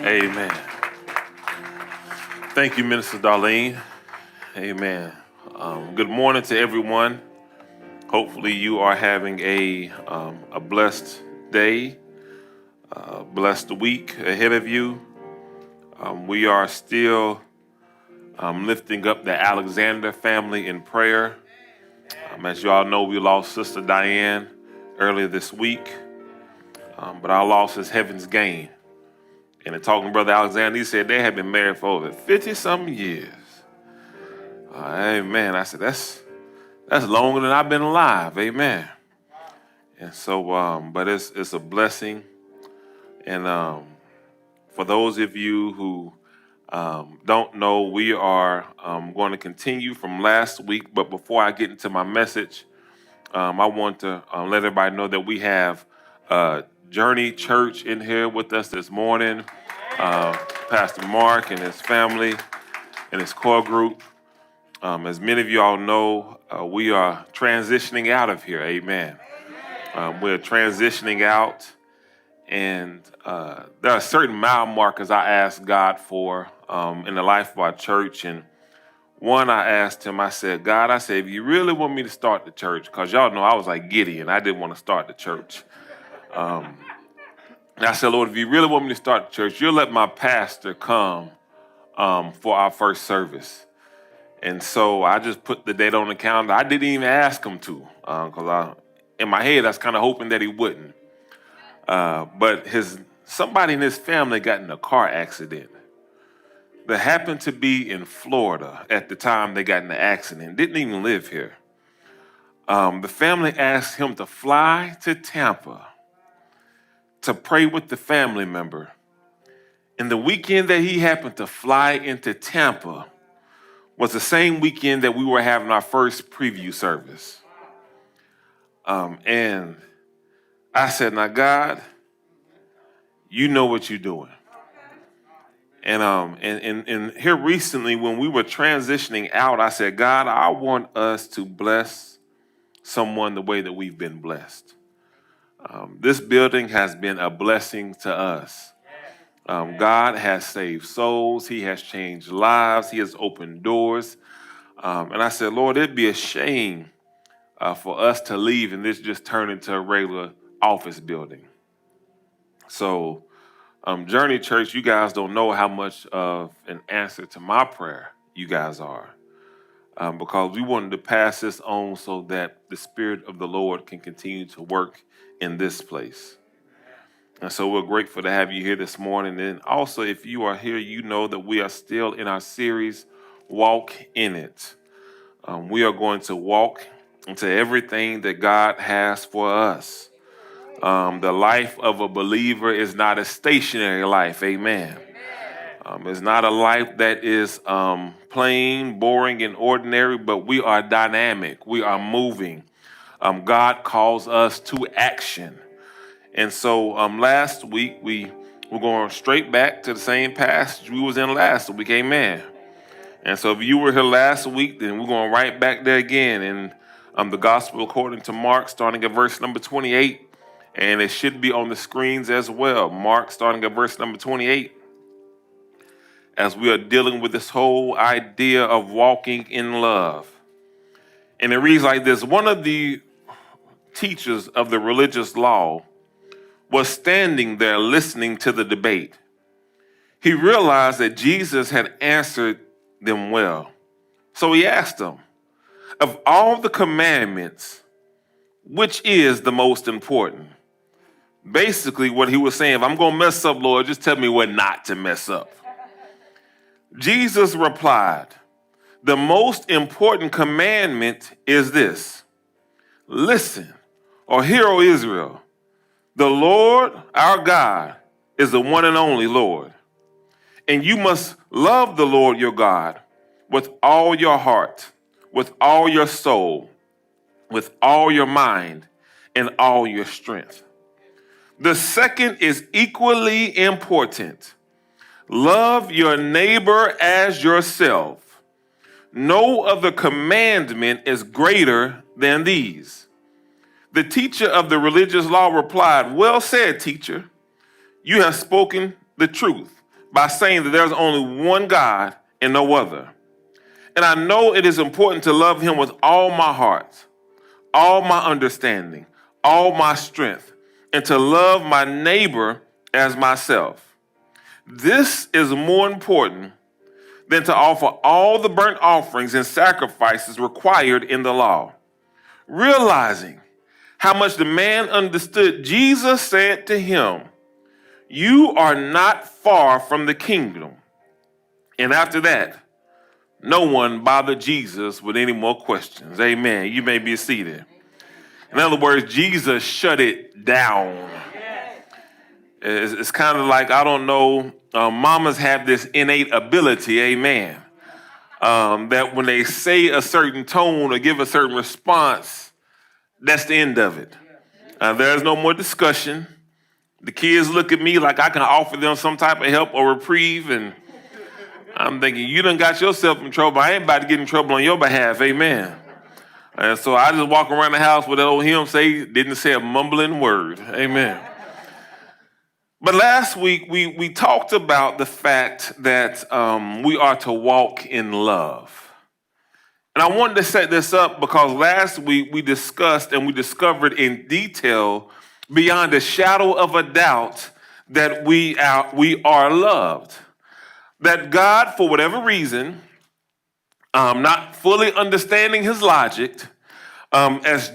Amen. Thank you, Minister Darlene. Amen. Good morning to everyone. Hopefully you are having a blessed day, blessed week ahead of you. We are still lifting up the Alexander family in prayer. As you all know, we lost Sister Diane earlier this week, but our loss is heaven's gain. And in talking to Brother Alexander, he said they had been married for over 50-something years. Amen. I said, that's longer than I've been alive. Amen. And so, but it's a blessing. And for those of you who don't know, we are going to continue from last week. But before I get into my message, I want to let everybody know that we have Journey Church in here with us this morning. Pastor Mark and his family and his core group. As many of you all know, we are transitioning out of here. Amen. We're transitioning out, and there are certain mile markers I asked God for in the life of our church. And one, I asked him, I said, God, if you really want me to start the church, because y'all know I was like Gideon, I didn't want to start the church. And I said, Lord, if you really want me to start the church, you'll let my pastor come for our first service. And so I just put the date on the calendar. I didn't even ask him to, because in my head, I was kind of hoping that he wouldn't. But somebody in his family got in a car accident that happened to be in Florida at the time they got in the accident. Didn't even live here. The family asked him to fly to Tampa to pray with the family member. And the weekend that he happened to fly into Tampa was the same weekend that we were having our first preview service. And I said, now, God, you know what you're doing. And here recently, when we were transitioning out, I said, God, I want us to bless someone the way that we've been blessed. This building has been a blessing to us. God has saved souls. He has changed lives. He has opened doors. And I said, Lord, it'd be a shame for us to leave and this just turn into a regular office building. So, Journey Church, you guys don't know how much of an answer to my prayer you guys are. Because we wanted to pass this on so that the Spirit of the Lord can continue to work in this place. And so we're grateful to have you here this morning. And also, if you are here, you know that we are still in our series, Walk in It. We are going to walk into everything that God has for us. The life of a believer is not a stationary life. Amen. It's not a life that is plain, boring, and ordinary, but we are dynamic. We are moving. God calls us to action. And so last week, we were going straight back to the same passage we was in last week. Amen. And so if you were here last week, then we're going right back there again in the gospel according to Mark, starting at verse number 28. And it should be on the screens as well. Mark, starting at verse number 28. As we are dealing with this whole idea of walking in love. And it reads like this. One of the teachers of the religious law was standing there listening to the debate. He realized that Jesus had answered them well. So he asked them, of all the commandments, which is the most important? Basically, what he was saying, if I'm going to mess up, Lord, just tell me what not to mess up. Jesus replied, the most important commandment is this. Listen, or hear, O Israel, the Lord, our God, is the one and only Lord. And you must love the Lord your God with all your heart, with all your soul, with all your mind, and all your strength. The second is equally important. Love your neighbor as yourself. No other commandment is greater than these. The teacher of the religious law replied, well said, teacher. You have spoken the truth. by saying that there's only one God and no other. And I know it is important to love him with all my heart, all my understanding, all my strength, and to love my neighbor as myself. This is more important than to offer all the burnt offerings and sacrifices required in the law. Realizing how much the man understood, Jesus said to him, "You are not far from the kingdom." And after that, no one bothered Jesus with any more questions. Amen. You may be seated. In other words, Jesus shut it down. It's kind of like, I don't know, mamas have this innate ability, amen, that when they say a certain tone or give a certain response, that's the end of it. There's no more discussion. The kids look at me like I can offer them some type of help or reprieve, and I'm thinking, you done got yourself in trouble. I ain't about to get in trouble on your behalf, amen. And so I just walk around the house with that old hymn didn't say a mumbling word, amen. But last week, we talked about the fact that we are to walk in love. And I wanted to set this up because last week we discussed and we discovered in detail, beyond a shadow of a doubt, that we are loved. That God, for whatever reason, not fully understanding his logic, as